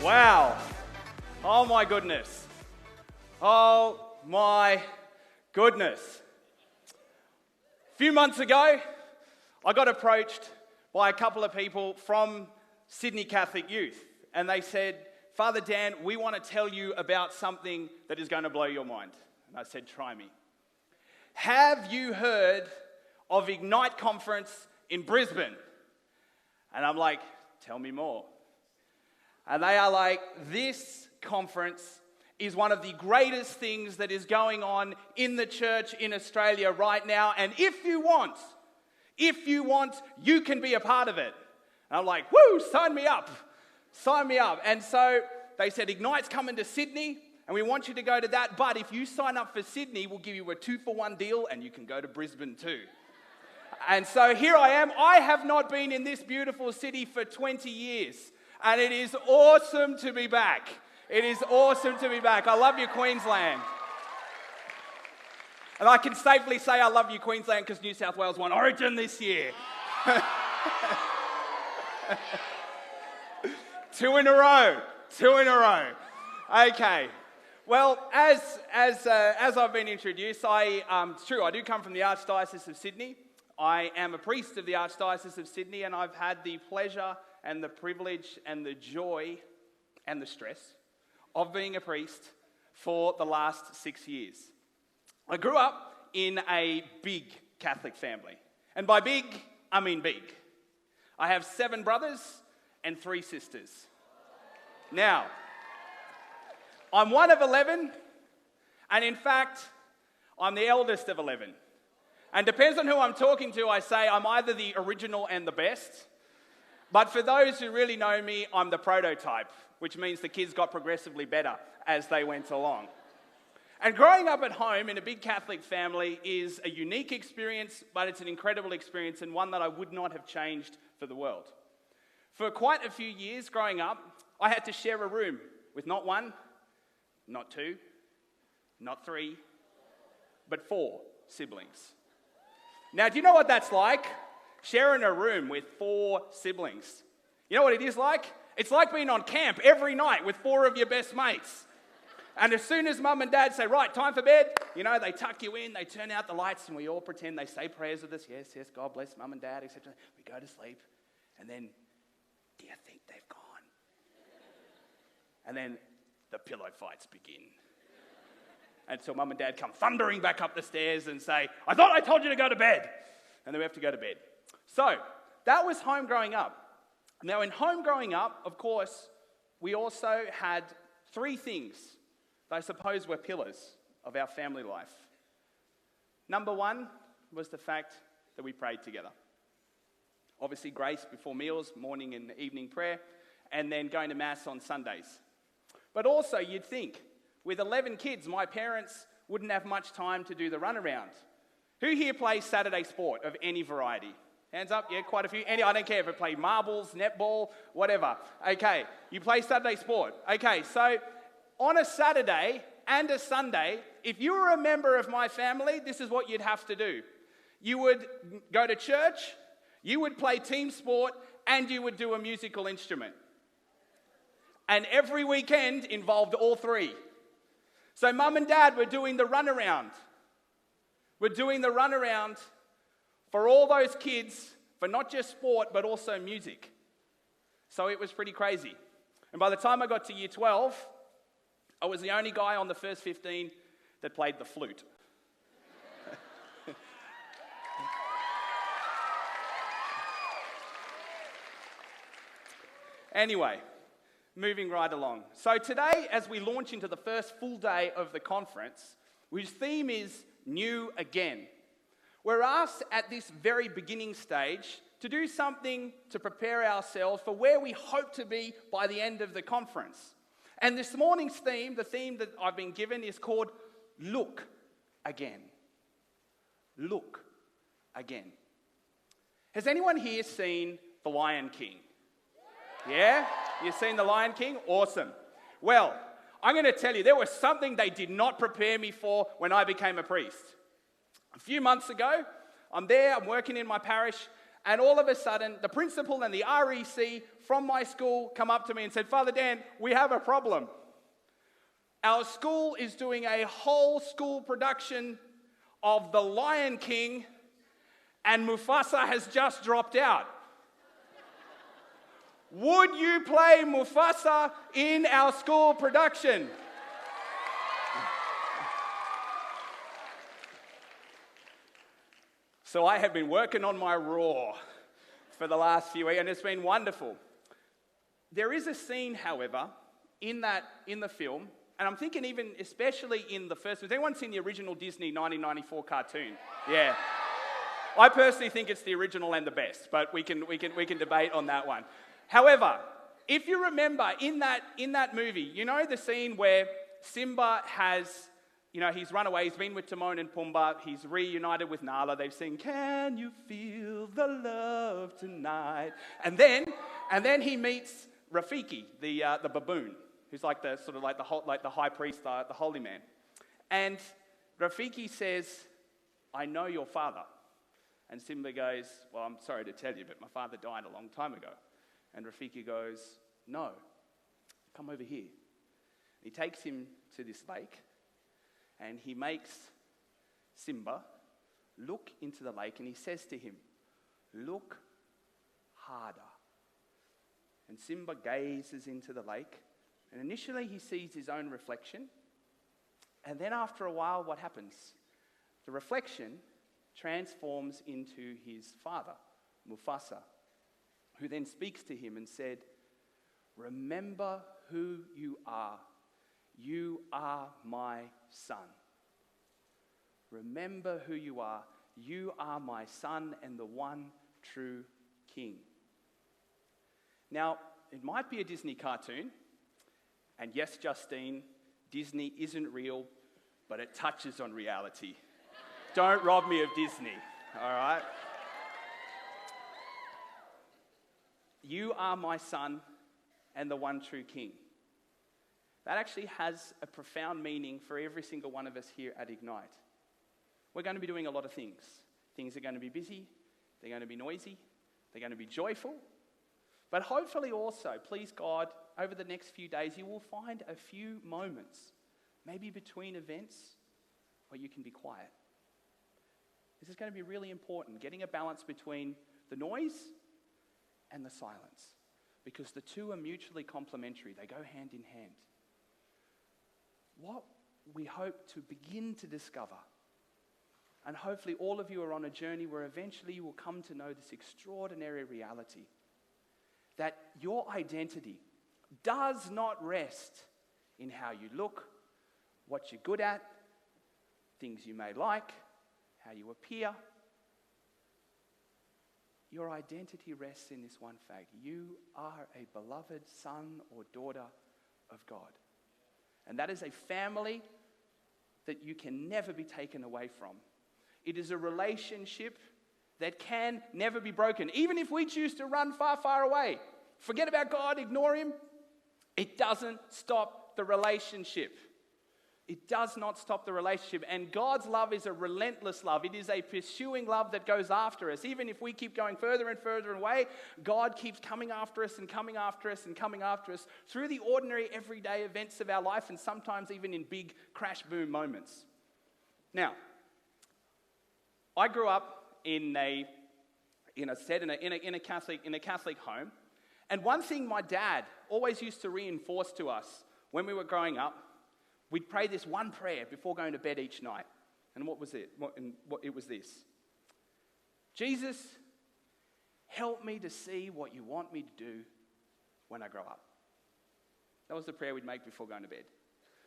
Wow. Oh my goodness. Oh my goodness. A few months ago, I got approached by a couple of people from Sydney Catholic Youth, and they said, Father Dan, we want to tell you about something that is going to blow your mind. And I said, try me. Have you heard of Ignite Conference in Brisbane? And I'm like, tell me more. And they are like, this conference is one of the greatest things that is going on in the church in Australia right now. And if you want, you can be a part of it. And I'm like, woo, sign me up. Sign me up. And so they said, Ignite's coming to Sydney, and we want you to go to that. But if you sign up for Sydney, we'll give you a 2-for-1 deal, and you can go to Brisbane too. And so here I am. I have not been in this beautiful city for 20 years. And it is awesome to be back. It is awesome to be back. I love you, Queensland. And I can safely say I love you, Queensland, because New South Wales won Origin this year. 2 in a row. 2 in a row. Okay. Well, as I've been introduced, it's true, I do come from the Archdiocese of Sydney. I am a priest of the Archdiocese of Sydney, and I've had the pleasure and the privilege and the joy and the stress of being a priest for the last 6 years. I grew up in a big Catholic family. And by big, I mean big. I have 7 brothers and 3 sisters. Now, I'm one of 11, and in fact, I'm the eldest of 11. And depends on who I'm talking to, I say I'm either the original and the best. But for those who really know me, I'm the prototype, which means the kids got progressively better as they went along. And growing up at home in a big Catholic family is a unique experience, but it's an incredible experience and one that I would not have changed for the world. For quite a few years growing up, I had to share a room with not 1, not 2, not 3, but 4 siblings. Now, do you know what that's like? Sharing a room with 4 siblings. You know what it is like? It's like being on camp every night with 4 of your best mates. And as soon as mum and dad say, right, time for bed, they tuck you in, they turn out the lights, and we all pretend they say prayers with us. Yes, yes, God bless mum and dad, etc. We go to sleep, and then, do you think they've gone? And then the pillow fights begin. Until mum and dad come thundering back up the stairs and say, I thought I told you to go to bed. And then we have to go to bed. So, that was home growing up. Now, in home growing up, of course, we also had 3 things that I suppose were pillars of our family life. Number 1 was the fact that we prayed together. Obviously, grace before meals, morning and evening prayer, and then going to Mass on Sundays. But also, you'd think, with 11 kids, my parents wouldn't have much time to do the runaround. Who here plays Saturday sport of any variety? Hands up, yeah, quite a few. I don't care if it played marbles, netball, whatever. Okay, you play Saturday sport. Okay, so on a Saturday and a Sunday, if you were a member of my family, this is what you'd have to do. You would go to church, you would play team sport, and you would do a musical instrument. And every weekend involved all 3. So mum and dad were doing the runaround. We're doing the runaround for all those kids, for not just sport, but also music. So it was pretty crazy. And by the time I got to year 12, I was the only guy on the first 15 that played the flute. Anyway, moving right along. So today, as we launch into the first full day of the conference, whose theme is New Again, we're asked at this very beginning stage to do something to prepare ourselves for where we hope to be by the end of the conference. And this morning's theme, the theme that I've been given, is called Look Again. Look Again. Has anyone here seen The Lion King? Yeah? You've seen The Lion King? Awesome. Well, I'm going to tell you, there was something they did not prepare me for when I became a priest. A few months ago, I'm working in my parish, And all of a sudden, the principal and the REC from my school come up to me and said, Father Dan, we have a problem. Our school is doing a whole school production of The Lion King, and Mufasa has just dropped out. Would you play Mufasa in our school production? So I have been working on my roar for the last few weeks, and it's been wonderful. There is a scene, however, in the film, and I'm thinking even especially in the first. Has anyone seen the original Disney 1994 cartoon? Yeah. I personally think it's the original and the best, but we can debate on that one. However, if you remember in that movie, you know the scene where Simba has, he's run away, he's been with Timon and Pumbaa, he's reunited with Nala, they've sing, "Can you feel the love tonight?" And then he meets Rafiki, the baboon, who's like the high priest, the holy man. And Rafiki says, "I know your father." And Simba goes, "Well, I'm sorry to tell you, but my father died a long time ago." And Rafiki goes, "No, come over here." He takes him to this lake, and he makes Simba look into the lake, and he says to him, "Look harder." And Simba gazes into the lake, and initially he sees his own reflection, and then after a while, what happens? The reflection transforms into his father, Mufasa, who then speaks to him and said, "Remember who you are. You are my son. Remember who you are. You are my son and the one true king." Now, it might be a Disney cartoon, and yes, Justine, Disney isn't real, but it touches on reality. Don't rob me of Disney, all right? You are my son and the one true king. That actually has a profound meaning for every single one of us here at Ignite. We're going to be doing a lot of things. Things are going to be busy, they're going to be noisy, they're going to be joyful. But hopefully also, please God, over the next few days, you will find a few moments, maybe between events, where you can be quiet. This is going to be really important, getting a balance between the noise and the silence, because the two are mutually complementary. They go hand in hand. What we hope to begin to discover, and hopefully all of you are on a journey where eventually you will come to know this extraordinary reality, that your identity does not rest in how you look, what you're good at, things you may like, how you appear. Your identity rests in this one fact: you are a beloved son or daughter of God. And that is a family that you can never be taken away from. It is a relationship that can never be broken. Even if we choose to run far, far away, forget about God, ignore him, it doesn't stop the relationship. It does not stop the relationship. And God's love is a relentless love. It is a pursuing love that goes after us. Even if we keep going further and further away, God keeps coming after us and coming after us and coming after us through the ordinary everyday events of our life, and sometimes even in big crash boom moments. Now, I grew up in a Catholic home, and one thing my dad always used to reinforce to us when we were growing up, we'd pray this one prayer before going to bed each night. And what was it? It was this: Jesus, help me to see what you want me to do when I grow up. That was the prayer we'd make before going to bed.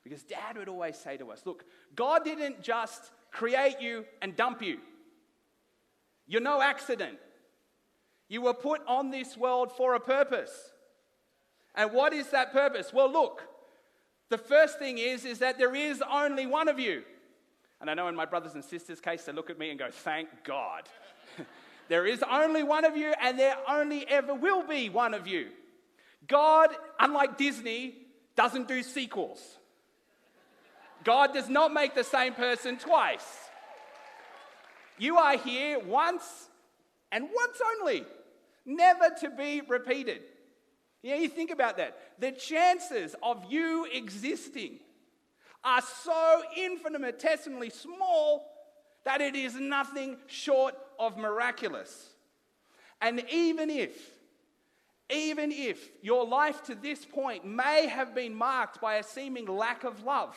Because Dad would always say to us, look, God didn't just create you and dump you. You're no accident. You were put on this world for a purpose. And what is that purpose? Well, look, the first thing is that there is only one of you. And I know in my brothers and sisters' case, they look at me and go, thank God. There is only one of you, and there only ever will be one of you. God, unlike Disney, doesn't do sequels. God does not make the same person twice. You are here once and once only, never to be repeated. You think about that. The chances of you existing are so infinitesimally small that it is nothing short of miraculous. And even if your life to this point may have been marked by a seeming lack of love,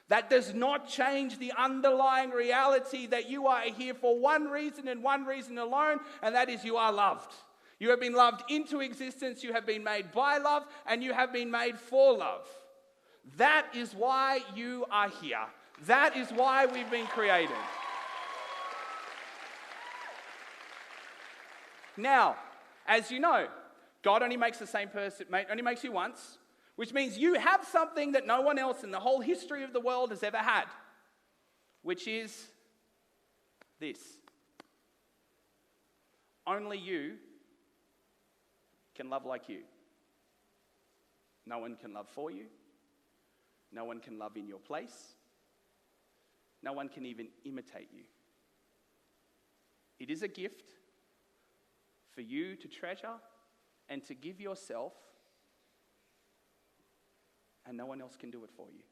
that does not change the underlying reality that you are here for one reason and one reason alone, and that is you are loved. You have been loved into existence, you have been made by love, and you have been made for love. That is why you are here. That is why we've been created. Now, as you know, God only makes the same person, only makes you once, which means you have something that no one else in the whole history of the world has ever had, which is this. Only you can love like you. No one can love for you. No one can love in your place. No one can even imitate you. It is a gift for you to treasure and to give yourself, and no one else can do it for you.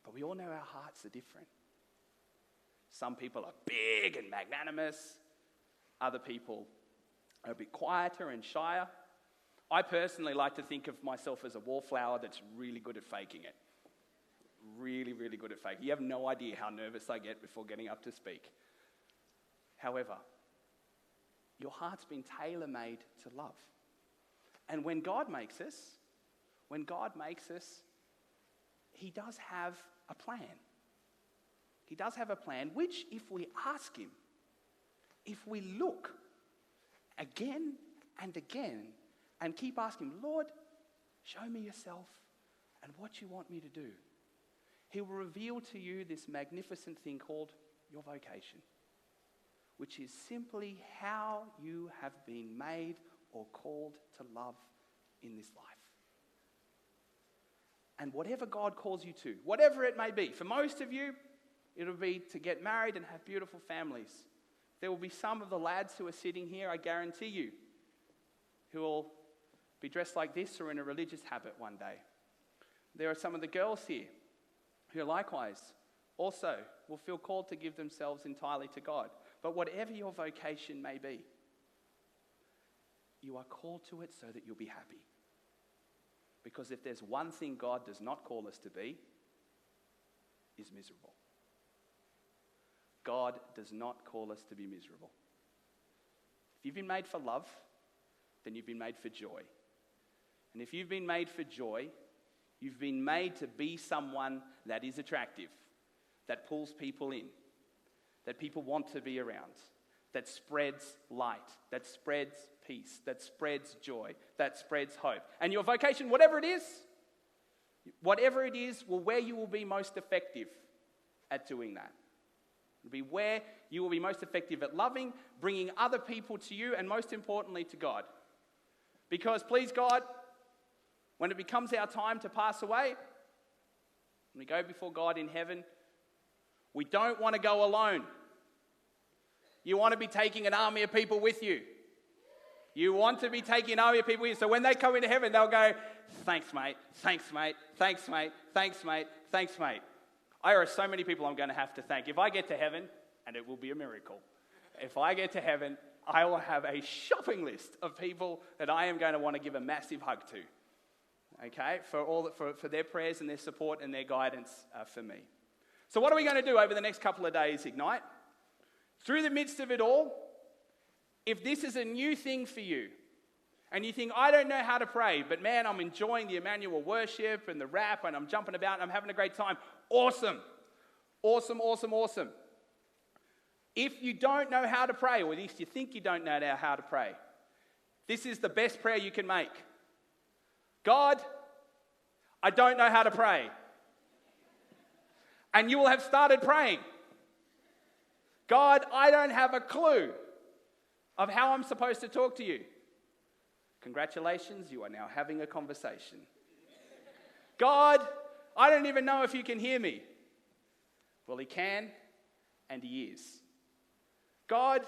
But we all know our hearts are different. Some people are big and magnanimous. Other people are a bit quieter and shyer. I personally like to think of myself as a wallflower that's really good at faking it. Really, really good at faking. You have no idea how nervous I get before getting up to speak. However, your heart's been tailor-made to love. And when God makes us, He does have a plan. He does have a plan, which if we ask Him, if we look again and again and keep asking, Lord, show me yourself and what you want me to do, He will reveal to you this magnificent thing called your vocation, which is simply how you have been made or called to love in this life. And whatever God calls you to, whatever it may be, for most of you, it'll be to get married and have beautiful families. There will be some of the lads who are sitting here, I guarantee you, who will be dressed like this or in a religious habit one day. There are some of the girls here who likewise also will feel called to give themselves entirely to God. But whatever your vocation may be, you are called to it so that you'll be happy. Because if there's one thing God does not call us to be, is miserable. God does not call us to be miserable. If you've been made for love, then you've been made for joy. And if you've been made for joy, you've been made to be someone that is attractive, that pulls people in, that people want to be around, that spreads light, that spreads peace, that spreads joy, that spreads hope. And your vocation, whatever it is, will where you will be most effective at doing that. It'll be where you will be most effective at loving, bringing other people to you, and most importantly to God. Because please God, when it becomes our time to pass away, when we go before God in heaven, we don't want to go alone. You want to be taking an army of people with you. You want to be taking an army of people with you. So when they come into heaven, they'll go, thanks, mate, thanks, mate, thanks, mate, thanks, mate, thanks, mate. There are so many people I'm going to have to thank. If I get to heaven, and it will be a miracle, if I get to heaven, I will have a shopping list of people that I am going to want to give a massive hug to, okay, for their prayers and their support and their guidance for me. So what are we going to do over the next couple of days, Ignite? Through the midst of it all, if this is a new thing for you, and you think, I don't know how to pray, but man, I'm enjoying the Emmanuel worship and the rap, and I'm jumping about and I'm having a great time. Awesome. Awesome, awesome, awesome. If you don't know how to pray, or at least you think you don't know how to pray, this is the best prayer you can make. God, I don't know how to pray. And you will have started praying. God, I don't have a clue of how I'm supposed to talk to you. Congratulations, you are now having a conversation. God, I don't even know if you can hear me. Well, He can, and He is. God,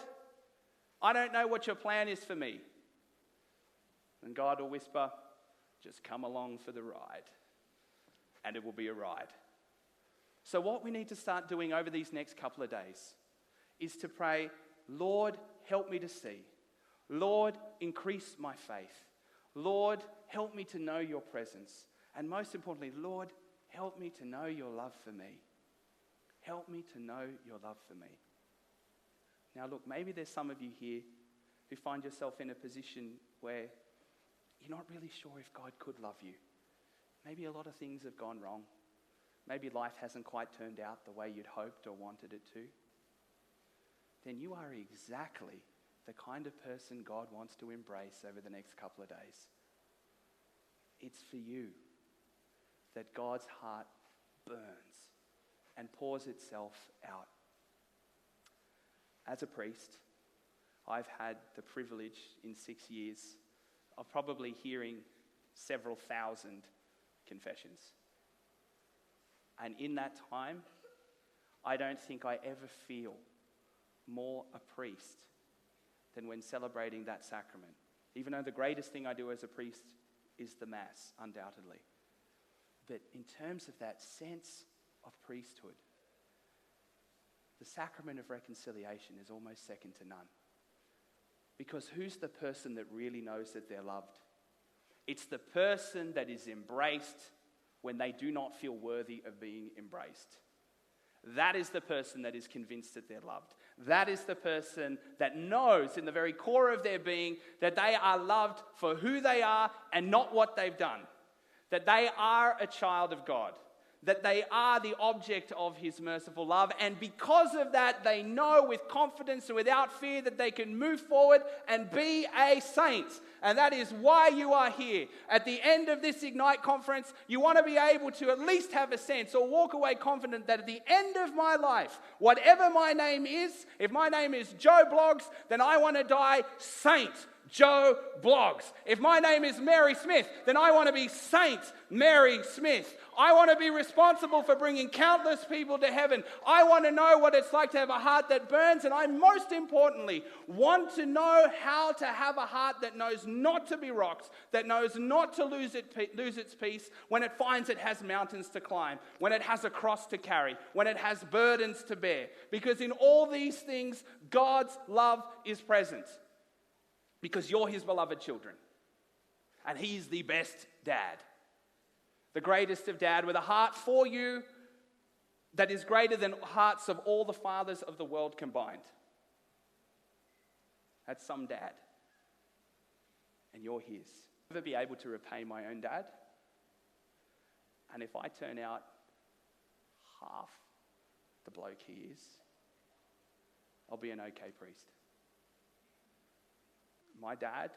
I don't know what your plan is for me. And God will whisper, just come along for the ride. And it will be a ride. So what we need to start doing over these next couple of days is to pray, Lord, help me to see. Lord, increase my faith. Lord, help me to know your presence. And most importantly, Lord, help me to know your love for me. Help me to know your love for me. Now look, maybe there's some of you here who find yourself in a position where you're not really sure if God could love you. Maybe a lot of things have gone wrong. Maybe life hasn't quite turned out the way you'd hoped or wanted it to. Then you are exactly the kind of person God wants to embrace over the next couple of days. It's for you that God's heart burns and pours itself out. As a priest, I've had the privilege in 6 years of probably hearing several thousand confessions. And in that time, I don't think I ever feel more a priest than when celebrating that sacrament. Even though the greatest thing I do as a priest is the Mass, undoubtedly. But in terms of that sense of priesthood, the sacrament of reconciliation is almost second to none. Because who's the person that really knows that they're loved? It's the person that is embraced when they do not feel worthy of being embraced. That is the person that is convinced that they're loved. That is the person that knows in the very core of their being that they are loved for who they are and not what they've done. That they are a child of God. That they are the object of his merciful love. And because of that, they know with confidence and without fear that they can move forward and be a saint. And that is why you are here. At the end of this Ignite conference, you want to be able to at least have a sense or walk away confident that at the end of my life, whatever my name is, if my name is Joe Bloggs, then I want to die Saint Joe Bloggs. If my name is Mary Smith, then I want to be Saint Mary Smith. I want to be responsible for bringing countless people to heaven. I want to know what it's like to have a heart that burns, and I most importantly want to know how to have a heart that knows not to be rocked, that knows not to lose its peace when it finds it has mountains to climb, when it has a cross to carry, when it has burdens to bear. Because in all these things, God's love is present. Because you're his beloved children. And he's the best dad. The greatest of dad, with a heart for you that is greater than hearts of all the fathers of the world combined. That's some dad. And you're his. I'll never be able to repay my own dad. And if I turn out half the bloke he is, I'll be an okay priest. My dad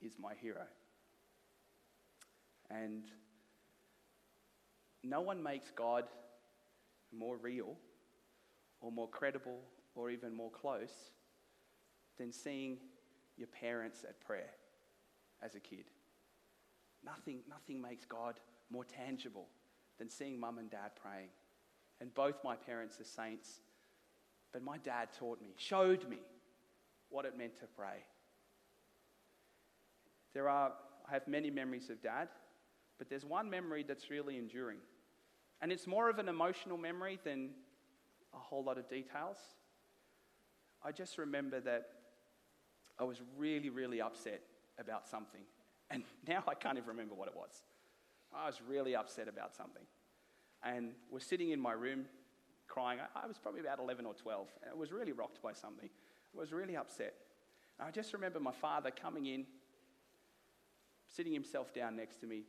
is my hero. And no one makes God more real or more credible or even more close than seeing your parents at prayer as a kid. Nothing makes God more tangible than seeing mum and dad praying. And both my parents are saints, but my dad taught me, showed me what it meant to pray. I have many memories of dad, but there's one memory that's really enduring. And it's more of an emotional memory than a whole lot of details. I just remember that I was really, really upset about something. And now I can't even remember what it was. I was really upset about something. And was sitting in my room crying. I was probably about 11 or 12. And I was really rocked by something. I was really upset. And I just remember my father coming in, sitting himself down next to me.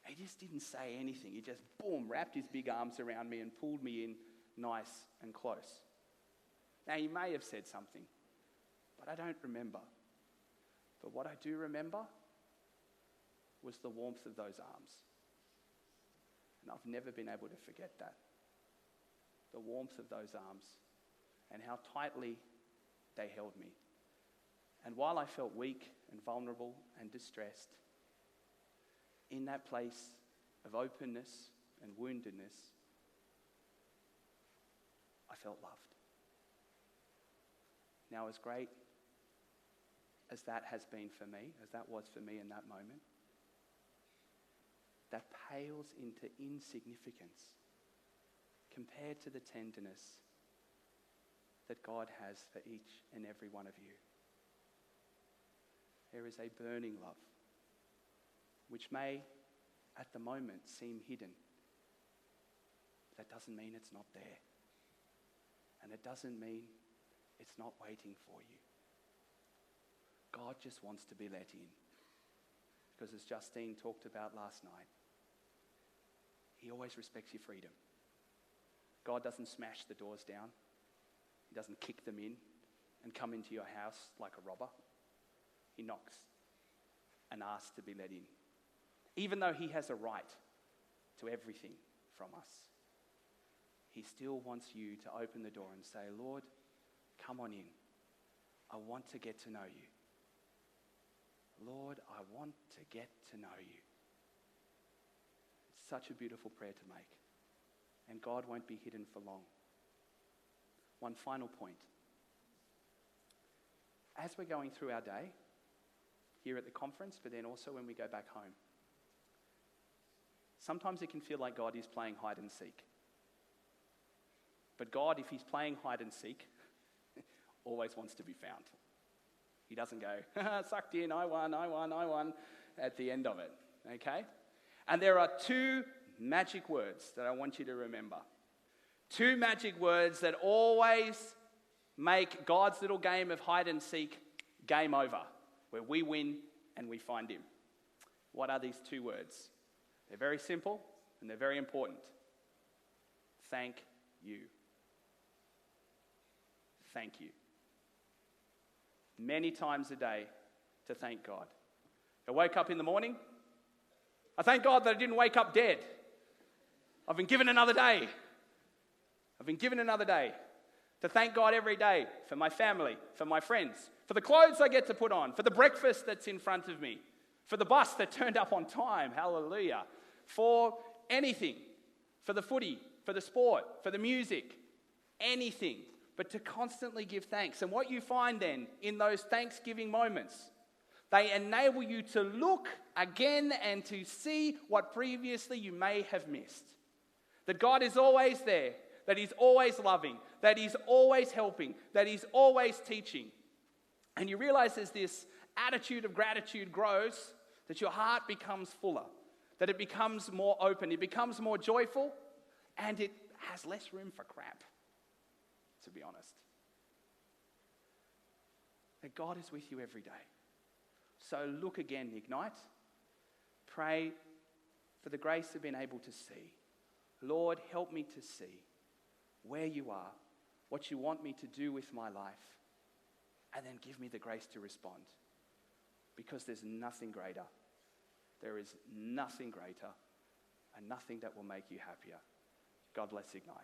He just didn't say anything. He just, boom, wrapped his big arms around me and pulled me in nice and close. Now, he may have said something, but I don't remember. But what I do remember was the warmth of those arms. And I've never been able to forget that. The warmth of those arms and how tightly they held me. And while I felt weak and vulnerable and distressed, in that place of openness and woundedness, I felt loved. Now, as great as that has been for me, as that was for me in that moment, that pales into insignificance compared to the tenderness that God has for each and every one of you. There is a burning love, which may, at the moment, seem hidden. That doesn't mean it's not there. And it doesn't mean it's not waiting for you. God just wants to be let in. Because as Justine talked about last night, he always respects your freedom. God doesn't smash the doors down. He doesn't kick them in and come into your house like a robber. He knocks and asks to be let in. Even though he has a right to everything from us, he still wants you to open the door and say, Lord, come on in. I want to get to know you. Lord, I want to get to know you. It's such a beautiful prayer to make. And God won't be hidden for long. One final point. As we're going through our day, here at the conference, but then also when we go back home, sometimes it can feel like God is playing hide and seek. But God, if he's playing hide and seek, always wants to be found. He doesn't go, sucked in, I won, at the end of it, okay? And there are two magic words that I want you to remember. Two magic words that always make God's little game of hide and seek game over, where we win and we find him. What are these two words? They're very simple and they're very important. Thank you. Thank you. Many times a day to thank God. I woke up in the morning. I thank God that I didn't wake up dead. I've been given another day. I've been given another day to thank God every day for my family, for my friends, for the clothes I get to put on, for the breakfast that's in front of me, for the bus that turned up on time, hallelujah, for anything, for the footy, for the sport, for the music, anything, but to constantly give thanks. And what you find then in those Thanksgiving moments, they enable you to look again and to see what previously you may have missed. That God is always there, that he's always loving, that he's always helping, that he's always teaching. And you realize as this attitude of gratitude grows, that your heart becomes fuller, that it becomes more open, it becomes more joyful, and it has less room for crap, to be honest. That God is with you every day. So look again, Ignite. Pray for the grace of being able to see. Lord, help me to see where you are, what you want me to do with my life, and then give me the grace to respond. Because there's nothing greater. There is nothing greater and nothing that will make you happier. God bless Ignite.